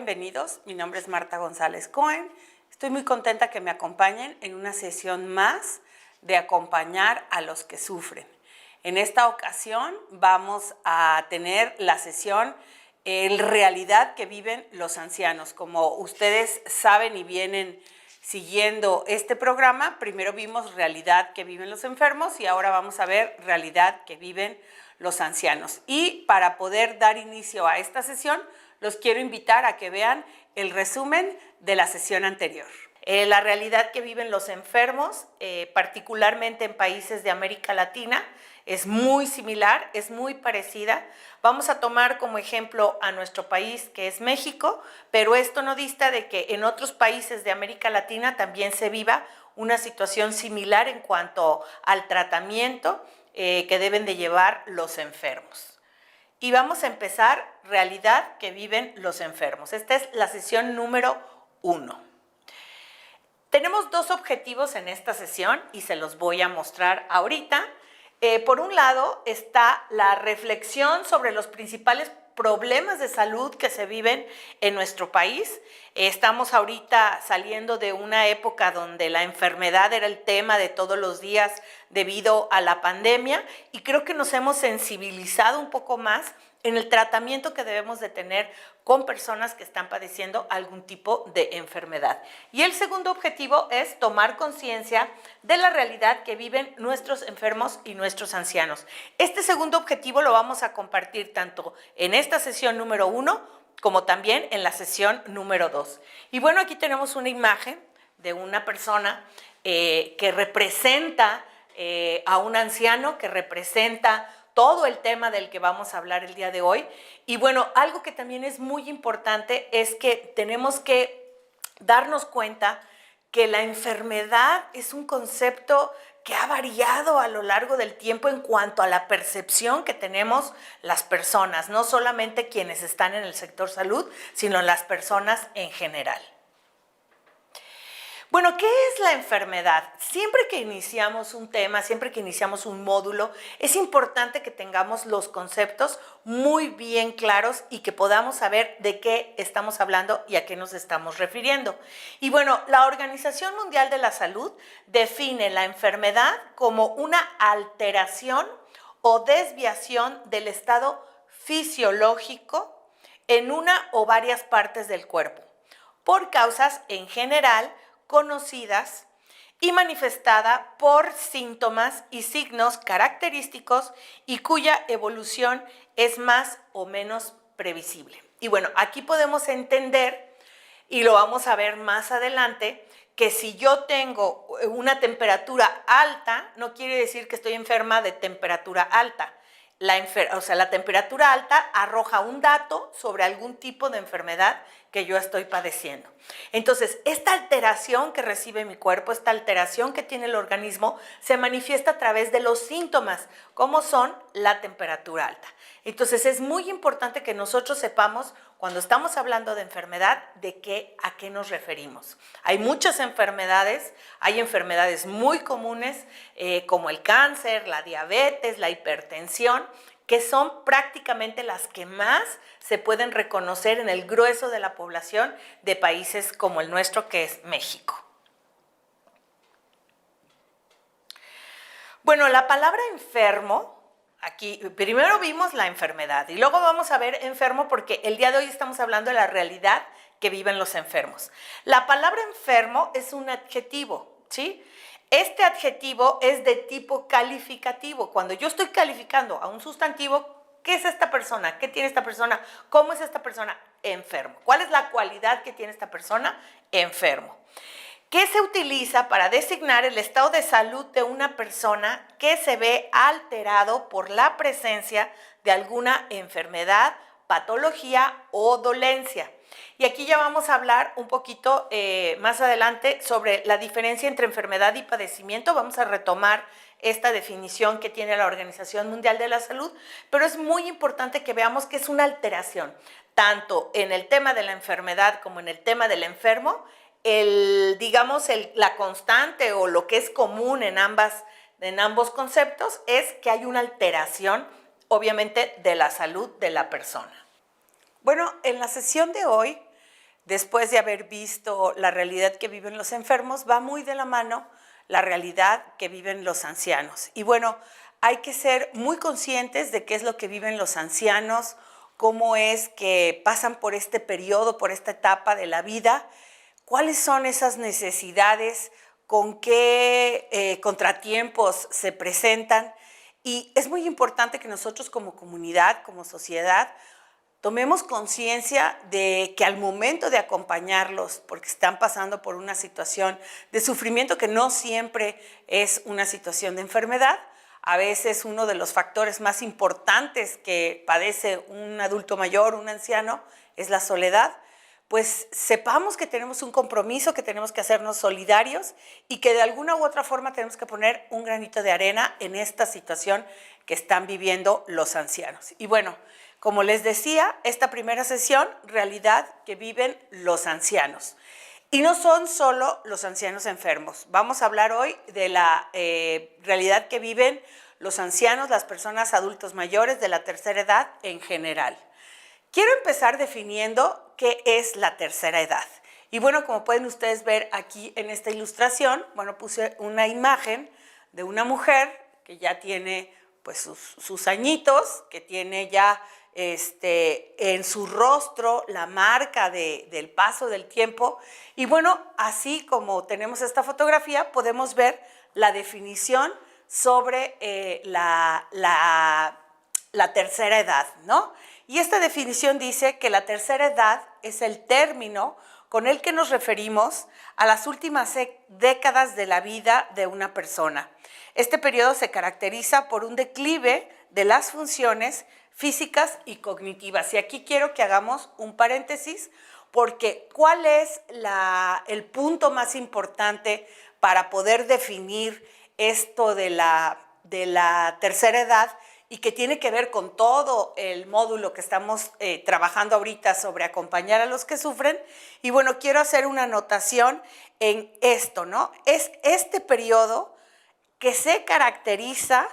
bienvenidos. Mi nombre es Marta González Cohen. Estoy muy contenta que me acompañen en una sesión más de acompañar a los que sufren. En esta ocasión vamos a tener la sesión en realidad que viven los ancianos. Como ustedes saben y vienen siguiendo este programa, primero vimos realidad que viven los enfermos y ahora vamos a ver realidad que viven los ancianos. Y para poder dar inicio a esta sesión, los quiero invitar a que vean el resumen de la sesión anterior. La realidad que viven los enfermos, particularmente en países de América Latina, es muy similar, es muy parecida. Vamos a tomar como ejemplo a nuestro país, que es México, pero esto no dista de que en otros países de América Latina también se viva una situación similar en cuanto al tratamiento que deben de llevar los enfermos. Y vamos a empezar realidad que viven los enfermos. Esta es la sesión número 1. Tenemos dos objetivos en esta sesión y se los voy a mostrar ahorita. Por un lado está la reflexión sobre los principales problemas de salud que se viven en nuestro país. Estamos ahorita saliendo de una época donde la enfermedad era el tema de todos los días debido a la pandemia y creo que nos hemos sensibilizado un poco más en el tratamiento que debemos de tener con personas que están padeciendo algún tipo de enfermedad. Y el segundo objetivo es tomar conciencia de la realidad que viven nuestros enfermos y nuestros ancianos. Este segundo objetivo lo vamos a compartir tanto en esta sesión número 1 como también en la sesión número 2. Y bueno, aquí tenemos una imagen de una persona que representa a un anciano, que representa todo el tema del que vamos a hablar el día de hoy. Y bueno, algo que también es muy importante es que tenemos que darnos cuenta que la enfermedad es un concepto que ha variado a lo largo del tiempo en cuanto a la percepción que tenemos las personas, no solamente quienes están en el sector salud, sino las personas en general. Bueno, ¿qué es la enfermedad? Siempre que iniciamos un tema, siempre que iniciamos un módulo, es importante que tengamos los conceptos muy bien claros y que podamos saber de qué estamos hablando y a qué nos estamos refiriendo. Y bueno, la Organización Mundial de la Salud define la enfermedad como una alteración o desviación del estado fisiológico en una o varias partes del cuerpo, por causas en general conocidas y manifestada por síntomas y signos característicos y cuya evolución es más o menos previsible. Y bueno, aquí podemos entender, y lo vamos a ver más adelante, que si yo tengo una temperatura alta, no quiere decir que estoy enferma de temperatura alta. La temperatura alta arroja un dato sobre algún tipo de enfermedad que yo estoy padeciendo. Entonces, esta alteración que recibe mi cuerpo, esta alteración que tiene el organismo, se manifiesta a través de los síntomas, como son la temperatura alta. Entonces, es muy importante que nosotros sepamos, cuando estamos hablando de enfermedad, a qué nos referimos. Hay muchas enfermedades, hay enfermedades muy comunes como el cáncer, la diabetes, la hipertensión, que son prácticamente las que más se pueden reconocer en el grueso de la población de países como el nuestro, que es México. Bueno, la palabra enfermo, aquí primero vimos la enfermedad y luego vamos a ver enfermo porque el día de hoy estamos hablando de la realidad que viven los enfermos. La palabra enfermo es un adjetivo, ¿sí? Este adjetivo es de tipo calificativo. Cuando yo estoy calificando a un sustantivo, ¿qué es esta persona? ¿Qué tiene esta persona? ¿Cómo es esta persona? Enfermo. ¿Cuál es la cualidad que tiene esta persona? Enfermo. ¿Qué se utiliza para designar el estado de salud de una persona que se ve alterado por la presencia de alguna enfermedad, patología o dolencia? Y aquí ya vamos a hablar un poquito más adelante sobre la diferencia entre enfermedad y padecimiento. Vamos a retomar esta definición que tiene la Organización Mundial de la Salud, pero es muy importante que veamos que es una alteración, tanto en el tema de la enfermedad como en el tema del enfermo. La constante o lo que es común en ambos conceptos es que hay una alteración, obviamente, de la salud de la persona. Bueno, en la sesión de hoy después de haber visto la realidad que viven los enfermos, va muy de la mano la realidad que viven los ancianos. Y bueno, hay que ser muy conscientes de qué es lo que viven los ancianos, cómo es que pasan por este periodo, por esta etapa de la vida, cuáles son esas necesidades, con qué contratiempos se presentan. Y es muy importante que nosotros como comunidad, como sociedad, tomemos conciencia de que al momento de acompañarlos, porque están pasando por una situación de sufrimiento que no siempre es una situación de enfermedad, a veces uno de los factores más importantes que padece un adulto mayor, un anciano, es la soledad, pues sepamos que tenemos un compromiso, que tenemos que hacernos solidarios y que de alguna u otra forma tenemos que poner un granito de arena en esta situación que están viviendo los ancianos. Y bueno, como les decía, esta primera sesión, realidad que viven los ancianos. Y no son solo los ancianos enfermos. Vamos a hablar hoy de la realidad que viven los ancianos, las personas adultos mayores de la tercera edad en general. Quiero empezar definiendo qué es la tercera edad. Y bueno, como pueden ustedes ver aquí en esta ilustración, bueno, puse una imagen de una mujer que ya tiene pues sus añitos, que tiene ya en su rostro la marca del paso del tiempo. Y bueno, así como tenemos esta fotografía, podemos ver la definición sobre la tercera edad, ¿no? Y esta definición dice que la tercera edad es el término con el que nos referimos a las últimas décadas de la vida de una persona. Este periodo se caracteriza por un declive de las funciones físicas y cognitivas. Y aquí quiero que hagamos un paréntesis, porque ¿cuál es el punto más importante para poder definir esto de la tercera edad y que tiene que ver con todo el módulo que estamos trabajando ahorita sobre acompañar a los que sufren? Y bueno, quiero hacer una anotación en esto, ¿no? Es este periodo que se caracteriza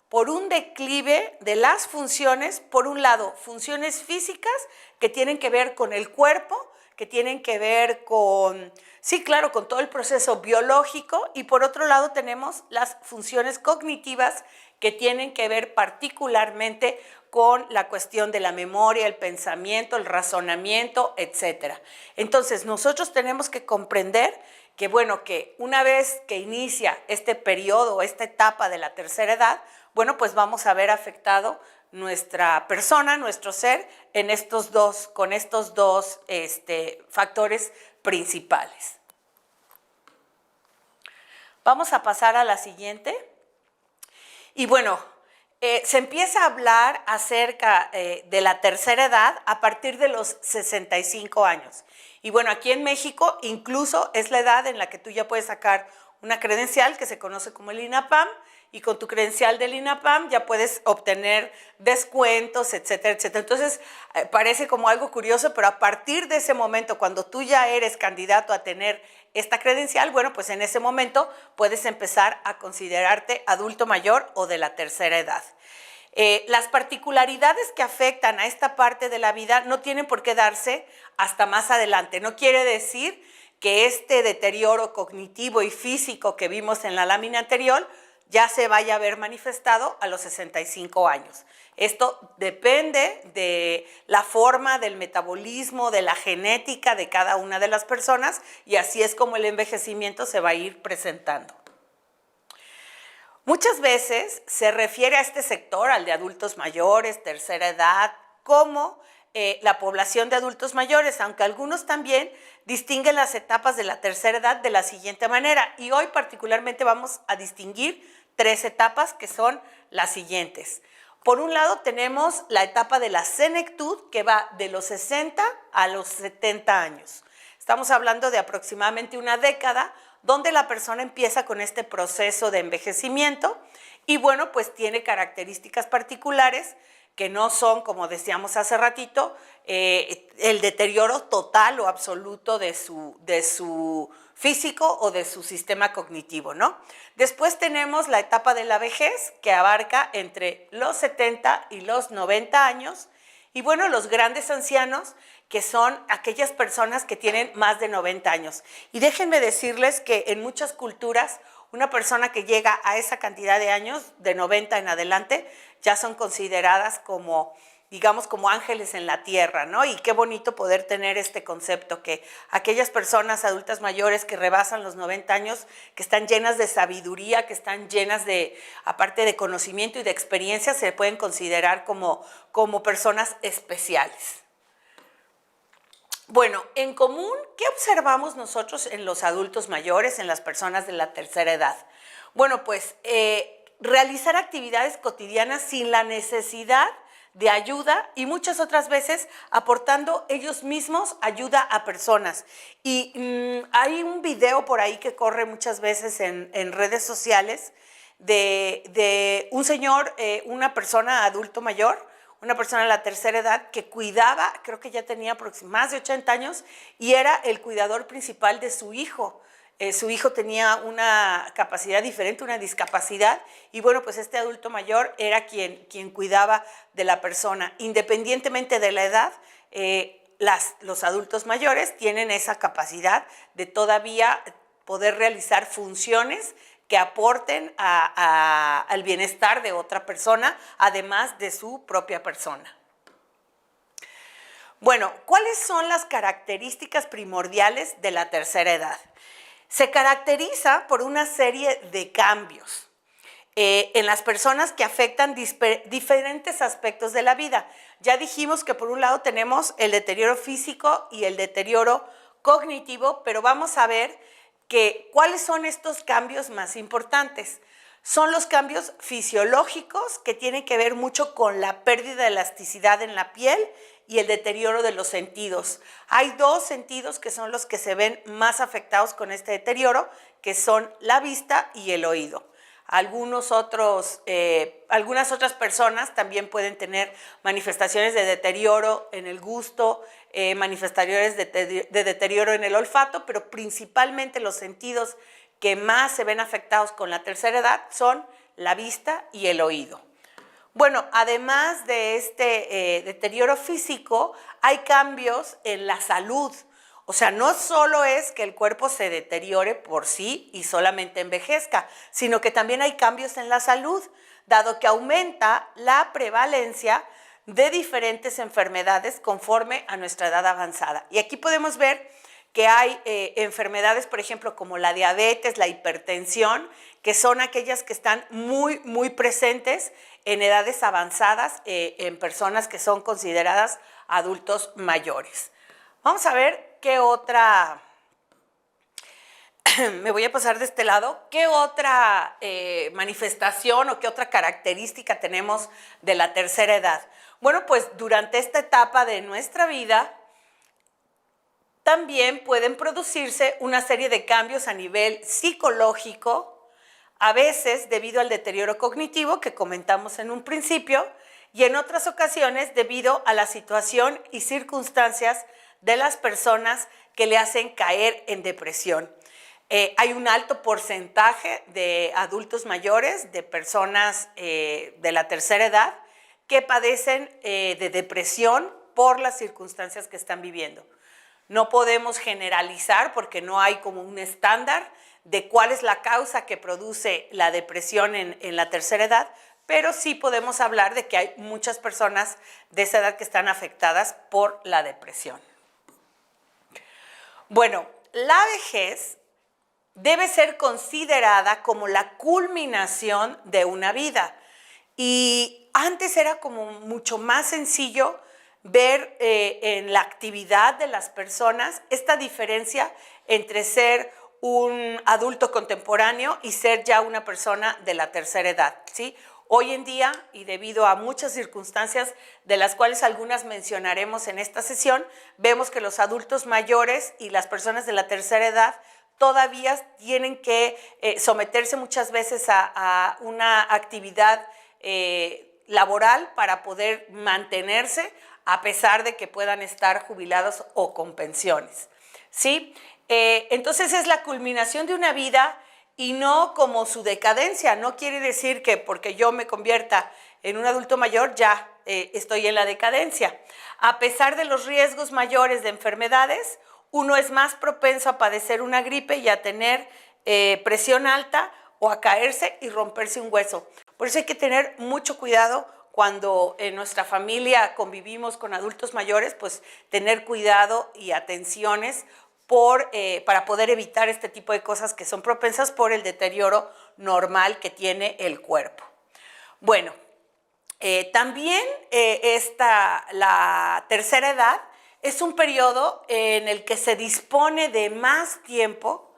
por un declive de las funciones, por un lado, funciones físicas que tienen que ver con el cuerpo, que tienen que ver con, sí, claro, con todo el proceso biológico, y por otro lado tenemos las funciones cognitivas que tienen que ver particularmente con la cuestión de la memoria, el pensamiento, el razonamiento, etc. Entonces, nosotros tenemos que comprender que, bueno, que una vez que inicia este periodo, esta etapa de la tercera edad, bueno, pues vamos a ver afectado nuestra persona, nuestro ser, con estos dos factores principales. Vamos a pasar a la siguiente. Y bueno, se empieza a hablar acerca de la tercera edad a partir de los 65 años. Y bueno, aquí en México incluso es la edad en la que tú ya puedes sacar una credencial que se conoce como el INAPAM, y con tu credencial del INAPAM ya puedes obtener descuentos, etcétera, etcétera. Entonces, parece como algo curioso, pero a partir de ese momento, cuando tú ya eres candidato a tener esta credencial, bueno, pues en ese momento puedes empezar a considerarte adulto mayor o de la tercera edad. Las particularidades que afectan a esta parte de la vida no tienen por qué darse hasta más adelante. No quiere decir que este deterioro cognitivo y físico que vimos en la lámina anterior ya se vaya a ver manifestado a los 65 años. Esto depende de la forma del metabolismo, de la genética de cada una de las personas, y así es como el envejecimiento se va a ir presentando. Muchas veces se refiere a este sector, al de adultos mayores, tercera edad, como la población de adultos mayores, aunque algunos también distinguen las etapas de la tercera edad de la siguiente manera. Y hoy particularmente vamos a distinguir 3 etapas que son las siguientes. Por un lado tenemos la etapa de la senectud, que va de los 60 a los 70 años. Estamos hablando de aproximadamente una década donde la persona empieza con este proceso de envejecimiento y bueno, pues tiene características particulares que no son, como decíamos hace ratito, el deterioro total o absoluto de su físico o de su sistema cognitivo, ¿no? Después tenemos la etapa de la vejez, que abarca entre los 70 y los 90 años, Y bueno, los grandes ancianos, que son aquellas personas que tienen más de 90 años. Y déjenme decirles que en muchas culturas, una persona que llega a esa cantidad de años, de 90 en adelante, ya son consideradas como, digamos, como ángeles en la tierra, ¿no? Y qué bonito poder tener este concepto, que aquellas personas adultas mayores que rebasan los 90 años, que están llenas de sabiduría, que están llenas de, aparte de conocimiento y de experiencia, se pueden considerar como personas especiales. Bueno, en común, ¿qué observamos nosotros en los adultos mayores, en las personas de la tercera edad? Bueno, pues realizar actividades cotidianas sin la necesidad de ayuda y muchas otras veces aportando ellos mismos ayuda a personas. Y hay un video por ahí que corre muchas veces en redes sociales de un señor, una persona adulto mayor, una persona de la tercera edad que cuidaba, creo que ya tenía más de 80 años y era el cuidador principal de su hijo. Su hijo tenía una capacidad diferente, una discapacidad, y bueno, pues este adulto mayor era quien cuidaba de la persona. Independientemente de la edad, los adultos mayores tienen esa capacidad de todavía poder realizar funciones que aporten al bienestar de otra persona, además de su propia persona. Bueno, ¿cuáles son las características primordiales de la tercera edad? Se caracteriza por una serie de cambios en las personas que afectan diferentes aspectos de la vida. Ya dijimos que por un lado tenemos el deterioro físico y el deterioro cognitivo, pero vamos a ver ¿cuáles son estos cambios más importantes? Son los cambios fisiológicos que tienen que ver mucho con la pérdida de elasticidad en la piel y el deterioro de los sentidos. Hay dos sentidos que son los que se ven más afectados con este deterioro, que son la vista y el oído. Algunas otras personas también pueden tener manifestaciones de deterioro en el gusto, manifestaciones de deterioro en el olfato, pero principalmente los sentidos que más se ven afectados con la tercera edad son la vista y el oído. Bueno, además de este deterioro físico, hay cambios en la salud. O sea, no solo es que el cuerpo se deteriore por sí y solamente envejezca, sino que también hay cambios en la salud, dado que aumenta la prevalencia de diferentes enfermedades conforme a nuestra edad avanzada. Y aquí podemos ver que hay enfermedades, por ejemplo, como la diabetes, la hipertensión, que son aquellas que están muy, muy presentes en edades avanzadas, en personas que son consideradas adultos mayores. Vamos a ver qué otra, me voy a pasar de este lado, qué otra manifestación o qué otra característica tenemos de la tercera edad. Bueno, pues durante esta etapa de nuestra vida, también pueden producirse una serie de cambios a nivel psicológico, a veces debido al deterioro cognitivo que comentamos en un principio, y en otras ocasiones debido a la situación y circunstancias de las personas que le hacen caer en depresión. Hay un alto porcentaje de adultos mayores, de personas de la tercera edad, que padecen de depresión por las circunstancias que están viviendo. No podemos generalizar porque no hay como un estándar de cuál es la causa que produce la depresión en la tercera edad, pero sí podemos hablar de que hay muchas personas de esa edad que están afectadas por la depresión. Bueno, la vejez debe ser considerada como la culminación de una vida. Y antes era como mucho más sencillo ver en la actividad de las personas esta diferencia entre ser un adulto contemporáneo y ser ya una persona de la tercera edad, ¿sí? Hoy en día, y debido a muchas circunstancias de las cuales algunas mencionaremos en esta sesión, vemos que los adultos mayores y las personas de la tercera edad todavía tienen que someterse muchas veces a una actividad laboral para poder mantenerse a pesar de que puedan estar jubilados o con pensiones, ¿sí? Entonces es la culminación de una vida y no como su decadencia. No quiere decir que porque yo me convierta en un adulto mayor ya estoy en la decadencia. A pesar de los riesgos mayores de enfermedades, uno es más propenso a padecer una gripe y a tener presión alta o a caerse y romperse un hueso. Por eso hay que tener mucho cuidado cuando en nuestra familia convivimos con adultos mayores, pues tener cuidado y atenciones para poder evitar este tipo de cosas que son propensas por el deterioro normal que tiene el cuerpo. Bueno, también la tercera edad es un periodo en el que se dispone de más tiempo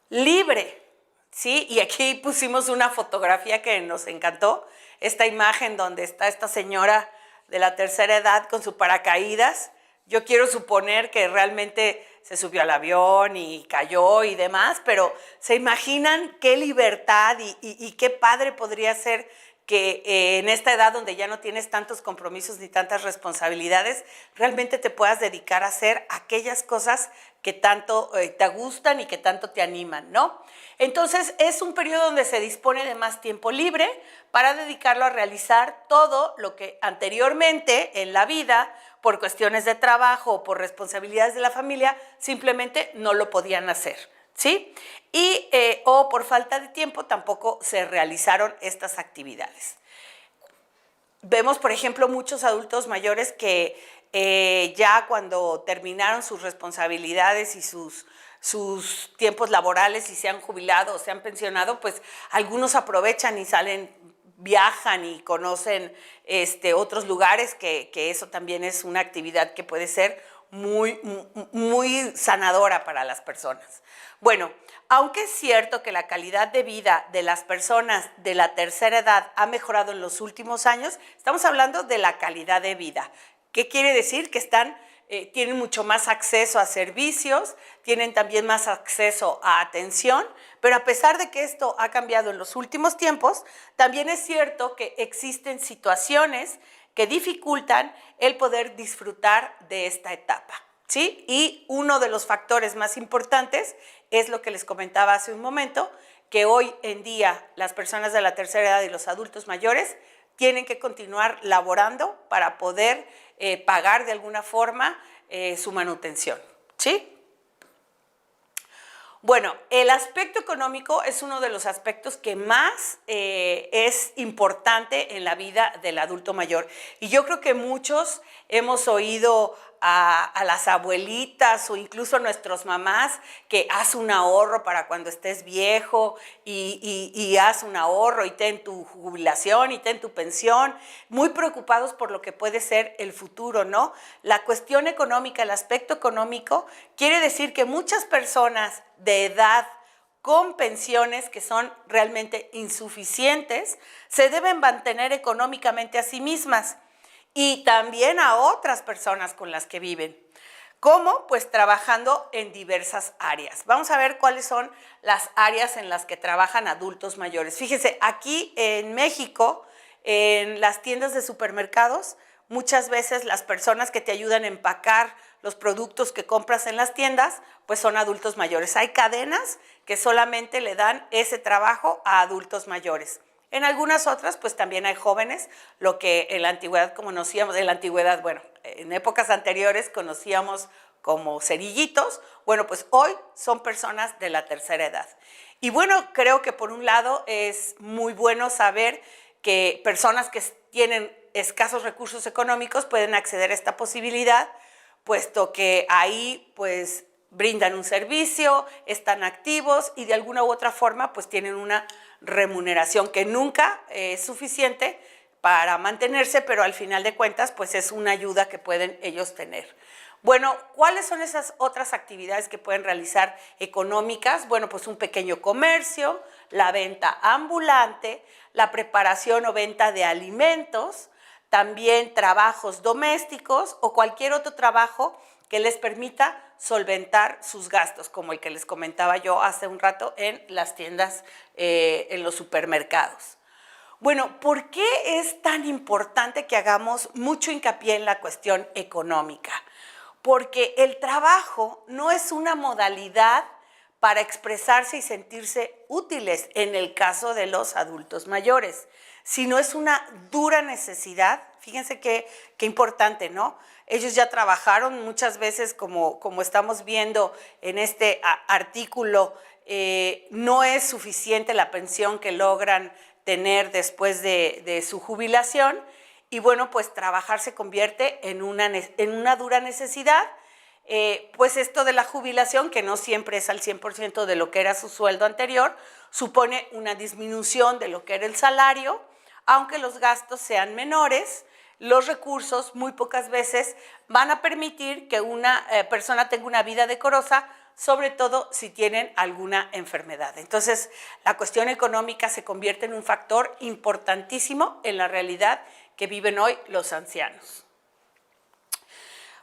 libre, ¿sí? Y aquí pusimos una fotografía que nos encantó, esta imagen donde está esta señora de la tercera edad con su paracaídas. Yo quiero suponer que realmente se subió al avión y cayó y demás, pero ¿se imaginan qué libertad y qué padre podría ser que en esta edad donde ya no tienes tantos compromisos ni tantas responsabilidades, realmente te puedas dedicar a hacer aquellas cosas que tanto te gustan y que tanto te animan, ¿no? Entonces es un periodo donde se dispone de más tiempo libre para dedicarlo a realizar todo lo que anteriormente en la vida, por cuestiones de trabajo o por responsabilidades de la familia, simplemente no lo podían hacer, ¿sí? Y o por falta de tiempo tampoco se realizaron estas actividades. Vemos, por ejemplo, muchos adultos mayores que ya cuando terminaron sus responsabilidades y sus tiempos laborales y se han jubilado o se han pensionado, pues algunos aprovechan y salen, viajan y conocen otros lugares, que eso también es una actividad que puede ser muy sanadora para las personas. Bueno, aunque es cierto que la calidad de vida de las personas de la tercera edad ha mejorado en los últimos años, estamos hablando de la calidad de vida. ¿Qué quiere decir? Que tienen mucho más acceso a servicios, tienen también más acceso a atención, pero a pesar de que esto ha cambiado en los últimos tiempos, también es cierto que existen situaciones que dificultan el poder disfrutar de esta etapa, ¿sí? Y uno de los factores más importantes es lo que les comentaba hace un momento, que hoy en día las personas de la tercera edad y los adultos mayores tienen que continuar laborando para poder pagar de alguna forma su manutención, ¿sí? Bueno, el aspecto económico es uno de los aspectos que más es importante en la vida del adulto mayor. Y yo creo que muchos hemos oído a las abuelitas o incluso a nuestras mamás que haz un ahorro para cuando estés viejo y haz un ahorro y ten tu jubilación y ten tu pensión, muy preocupados por lo que puede ser el futuro, ¿no? La cuestión económica, el aspecto económico, quiere decir que muchas personas de edad con pensiones que son realmente insuficientes se deben mantener económicamente a sí mismas y también a otras personas con las que viven. ¿Cómo? Pues trabajando en diversas áreas. Vamos a ver cuáles son las áreas en las que trabajan adultos mayores. Fíjense, aquí en México, en las tiendas de supermercados, muchas veces las personas que te ayudan a empacar los productos que compras en las tiendas, pues son adultos mayores. Hay cadenas que solamente le dan ese trabajo a adultos mayores. En algunas otras, pues también hay jóvenes, lo que en la antigüedad conocíamos, en épocas anteriores conocíamos como cerillitos, bueno, pues hoy son personas de la tercera edad. Y bueno, creo que por un lado es muy bueno saber que personas que tienen escasos recursos económicos pueden acceder a esta posibilidad, puesto que ahí pues brindan un servicio, están activos y de alguna u otra forma pues tienen una remuneración que nunca es suficiente para mantenerse, pero al final de cuentas pues es una ayuda que pueden ellos tener. Bueno, ¿cuáles son esas otras actividades que pueden realizar económicas? Bueno, pues un pequeño comercio, la venta ambulante, la preparación o venta de alimentos, también trabajos domésticos o cualquier otro trabajo que les permita solventar sus gastos, como el que les comentaba yo hace un rato en las tiendas, en los supermercados. Bueno, ¿por qué es tan importante que hagamos mucho hincapié en la cuestión económica? Porque el trabajo no es una modalidad para expresarse y sentirse útiles en el caso de los adultos mayores, sino es una dura necesidad. Fíjense qué importante, ¿no? Ellos ya trabajaron muchas veces, como estamos viendo en este artículo, no es suficiente la pensión que logran tener después de su jubilación, y bueno, pues trabajar se convierte en una dura necesidad. Pues esto de la jubilación, que no siempre es al 100% de lo que era su sueldo anterior, supone una disminución de lo que era el salario, aunque los gastos sean menores. Los recursos muy pocas veces van a permitir que una persona tenga una vida decorosa, sobre todo si tienen alguna enfermedad. Entonces, la cuestión económica se convierte en un factor importantísimo en la realidad que viven hoy los ancianos.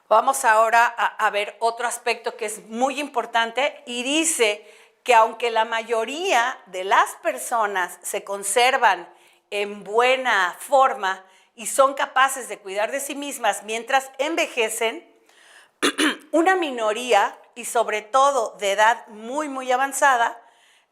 Vamos ahora a ver otro aspecto que es muy importante, y dice que aunque la mayoría de las personas se conservan en buena forma y son capaces de cuidar de sí mismas mientras envejecen, una minoría, y sobre todo de edad muy avanzada,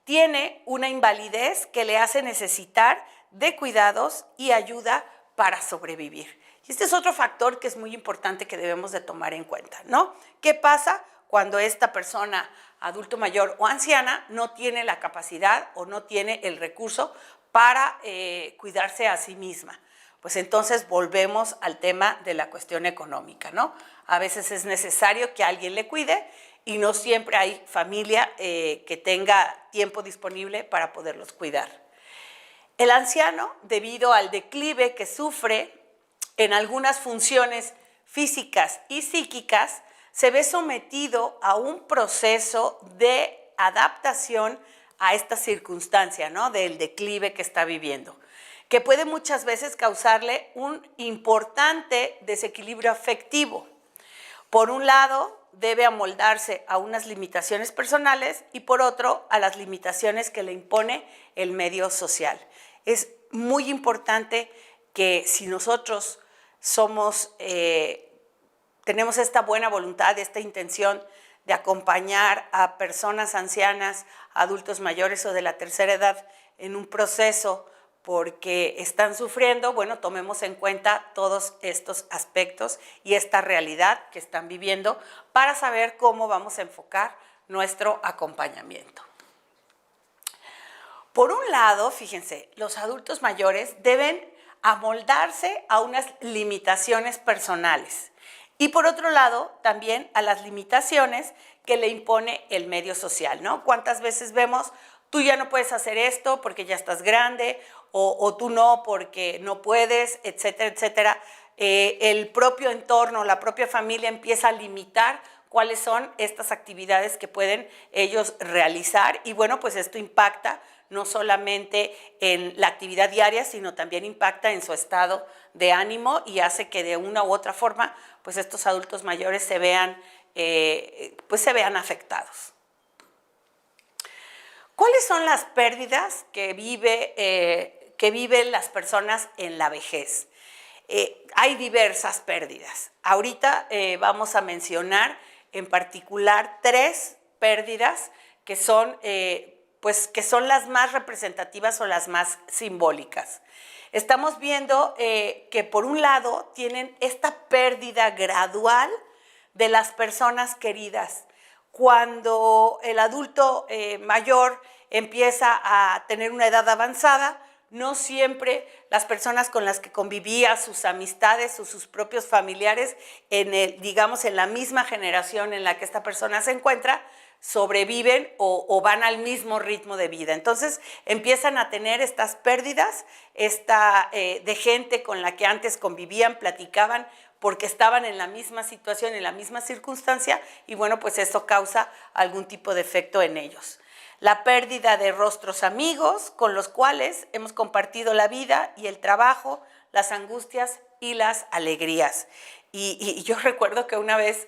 tiene una invalidez que le hace necesitar de cuidados y ayuda para sobrevivir. Y este es otro factor que es muy importante que debemos de tomar en cuenta, ¿no? ¿Qué pasa cuando esta persona, adulto mayor o anciana, no tiene la capacidad o no tiene el recurso para cuidarse a sí misma? Pues entonces volvemos al tema de la cuestión económica, ¿no? A veces es necesario que alguien le cuide y no siempre hay familia que tenga tiempo disponible para poderlos cuidar. El anciano, debido al declive que sufre en algunas funciones físicas y psíquicas, se ve sometido a un proceso de adaptación a esta circunstancia, ¿no?, del declive que está viviendo, que puede muchas veces causarle un importante desequilibrio afectivo. Por un lado, debe amoldarse a unas limitaciones personales y por otro, a las limitaciones que le impone el medio social. Es muy importante que si nosotros tenemos esta buena voluntad, esta intención de acompañar a personas ancianas, adultos mayores o de la tercera edad en un proceso porque están sufriendo, bueno, tomemos en cuenta todos estos aspectos y esta realidad que están viviendo para saber cómo vamos a enfocar nuestro acompañamiento. Por un lado, fíjense, los adultos mayores deben amoldarse a unas limitaciones personales y por otro lado también a las limitaciones que le impone el medio social, ¿no? ¿Cuántas veces vemos, tú ya no puedes hacer esto porque ya estás grande, o tú no porque no puedes, etcétera, etcétera? El propio entorno, la propia familia empieza a limitar cuáles son estas actividades que pueden ellos realizar y bueno, pues esto impacta no solamente en la actividad diaria, sino también impacta en su estado de ánimo y hace que de una u otra forma, pues estos adultos mayores se vean afectados. ¿Cuáles son las pérdidas que viven las personas en la vejez? Hay diversas pérdidas. Ahorita vamos a mencionar en particular 3 pérdidas que son las más representativas o las más simbólicas. Estamos viendo que por un lado tienen esta pérdida gradual de las personas queridas. Cuando el adulto mayor empieza a tener una edad avanzada, no siempre las personas con las que convivía, sus amistades o sus propios familiares, en la misma generación en la que esta persona se encuentra, sobreviven o van al mismo ritmo de vida. Entonces empiezan a tener estas pérdidas de gente con la que antes convivían, platicaban, porque estaban en la misma situación, en la misma circunstancia, y bueno, pues eso causa algún tipo de efecto en ellos. La pérdida de rostros amigos con los cuales hemos compartido la vida y el trabajo, las angustias y las alegrías. Y yo recuerdo que una vez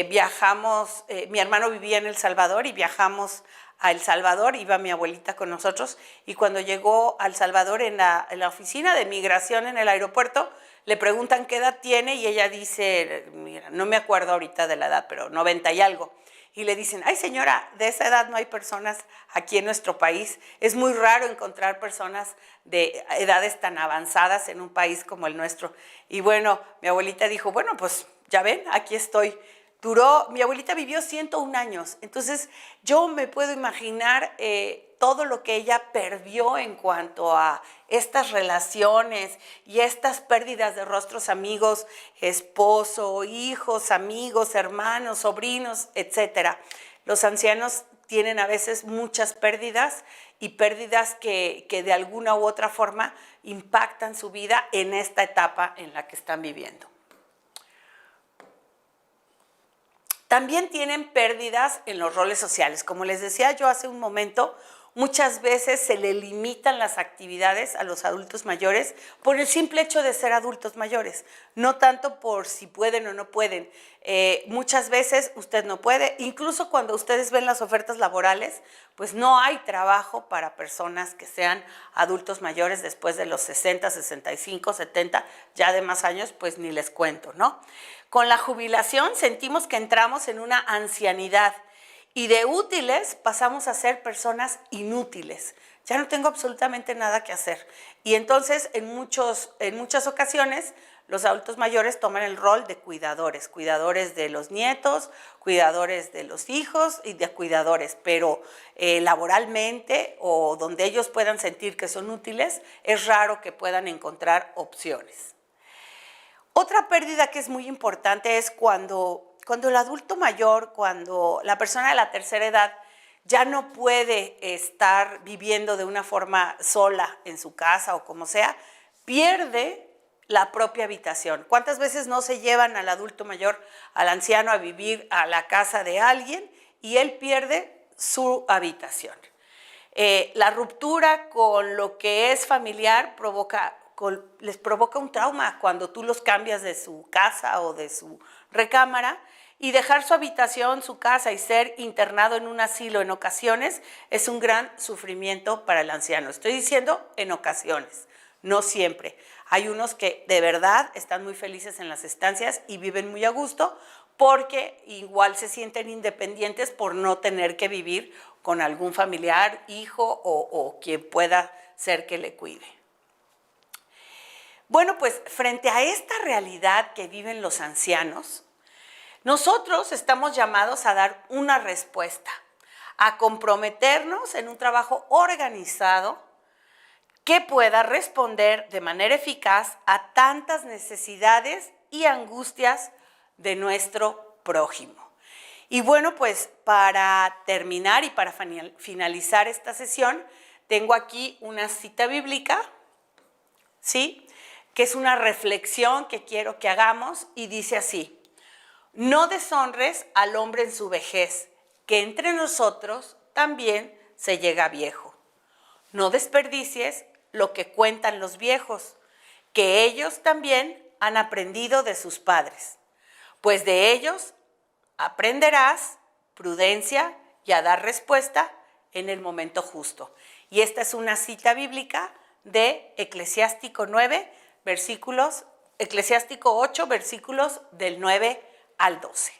viajamos, mi hermano vivía en El Salvador y viajamos a El Salvador, iba mi abuelita con nosotros, y cuando llegó a El Salvador en la oficina de migración en el aeropuerto, le preguntan qué edad tiene y ella dice, mira, no me acuerdo ahorita de la edad, pero 90 y algo. y le dicen, ay señora, de esa edad no hay personas aquí en nuestro país. Es muy raro encontrar personas de edades tan avanzadas en un país como el nuestro. Y bueno, mi abuelita dijo, bueno, pues ya ven, aquí estoy. Mi abuelita vivió 101 años, entonces yo me puedo imaginar todo lo que ella perdió en cuanto a estas relaciones y estas pérdidas de rostros amigos, esposo, hijos, amigos, hermanos, sobrinos, etcétera. Los ancianos tienen a veces muchas pérdidas y pérdidas que de alguna u otra forma impactan su vida en esta etapa en la que están viviendo. También tienen pérdidas en los roles sociales. Como les decía yo hace un momento, muchas veces se le limitan las actividades a los adultos mayores por el simple hecho de ser adultos mayores, no tanto por si pueden o no pueden. Muchas veces usted no puede, incluso cuando ustedes ven las ofertas laborales, pues no hay trabajo para personas que sean adultos mayores después de los 60, 65, 70, ya de más años, pues ni les cuento, ¿no? Con la jubilación sentimos que entramos en una ancianidad y de útiles pasamos a ser personas inútiles. Ya no tengo absolutamente nada que hacer. Y entonces en muchas ocasiones los adultos mayores toman el rol de cuidadores, cuidadores de los nietos, cuidadores de los hijos y de cuidadores, pero laboralmente o donde ellos puedan sentir que son útiles, es raro que puedan encontrar opciones. Otra pérdida que es muy importante es cuando el adulto mayor, cuando la persona de la tercera edad ya no puede estar viviendo de una forma sola en su casa o como sea, pierde la propia habitación. ¿Cuántas veces no se llevan al adulto mayor, al anciano, a vivir a la casa de alguien y él pierde su habitación? La ruptura con lo que es familiar les provoca un trauma cuando tú los cambias de su casa o de su recámara, y dejar su habitación, su casa y ser internado en un asilo en ocasiones es un gran sufrimiento para el anciano. Estoy diciendo en ocasiones, no siempre. Hay unos que de verdad están muy felices en las estancias y viven muy a gusto porque igual se sienten independientes por no tener que vivir con algún familiar, hijo o quien pueda ser que le cuide. Bueno, pues frente a esta realidad que viven los ancianos, nosotros estamos llamados a dar una respuesta, a comprometernos en un trabajo organizado que pueda responder de manera eficaz a tantas necesidades y angustias de nuestro prójimo. Y bueno, pues para terminar y para finalizar esta sesión, tengo aquí una cita bíblica, ¿sí?, que es una reflexión que quiero que hagamos y dice así: no deshonres al hombre en su vejez, que entre nosotros también se llega viejo. No desperdicies lo que cuentan los viejos, que ellos también han aprendido de sus padres, pues de ellos aprenderás prudencia y a dar respuesta en el momento justo. Y esta es una cita bíblica de Eclesiástico 8, versículos del 9 al 12.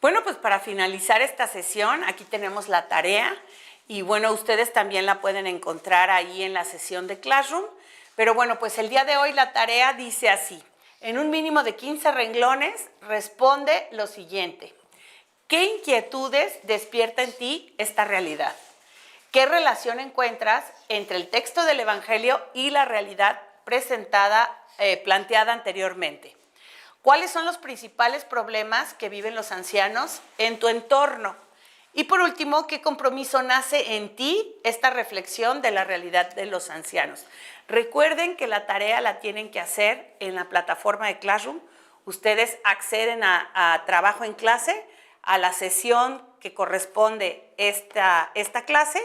Bueno, pues para finalizar esta sesión, aquí tenemos la tarea y bueno, ustedes también la pueden encontrar ahí en la sesión de Classroom. Pero bueno, pues el día de hoy la tarea dice así: en un mínimo de 15 renglones, responde lo siguiente. ¿Qué inquietudes despierta en ti esta realidad? ¿Qué relación encuentras entre el texto del Evangelio y la realidad planteada anteriormente? ¿Cuáles son los principales problemas que viven los ancianos en tu entorno? Y por último, ¿qué compromiso nace en ti esta reflexión de la realidad de los ancianos? Recuerden que la tarea la tienen que hacer en la plataforma de Classroom. Ustedes acceden a trabajo en clase, a la sesión que corresponde esta clase,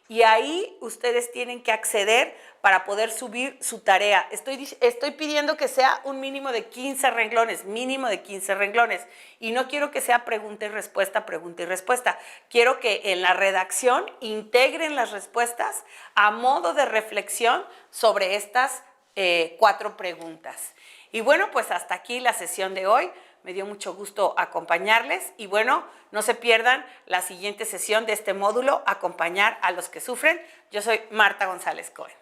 y ahí ustedes tienen que acceder para poder subir su tarea. Estoy pidiendo que sea un mínimo de 15 renglones, y no quiero que sea pregunta y respuesta. Quiero que en la redacción integren las respuestas a modo de reflexión sobre estas 4 preguntas. Y bueno, pues hasta aquí la sesión de hoy. Me dio mucho gusto acompañarles y bueno, no se pierdan la siguiente sesión de este módulo, acompañar a los que sufren. Yo soy Marta González Cohen.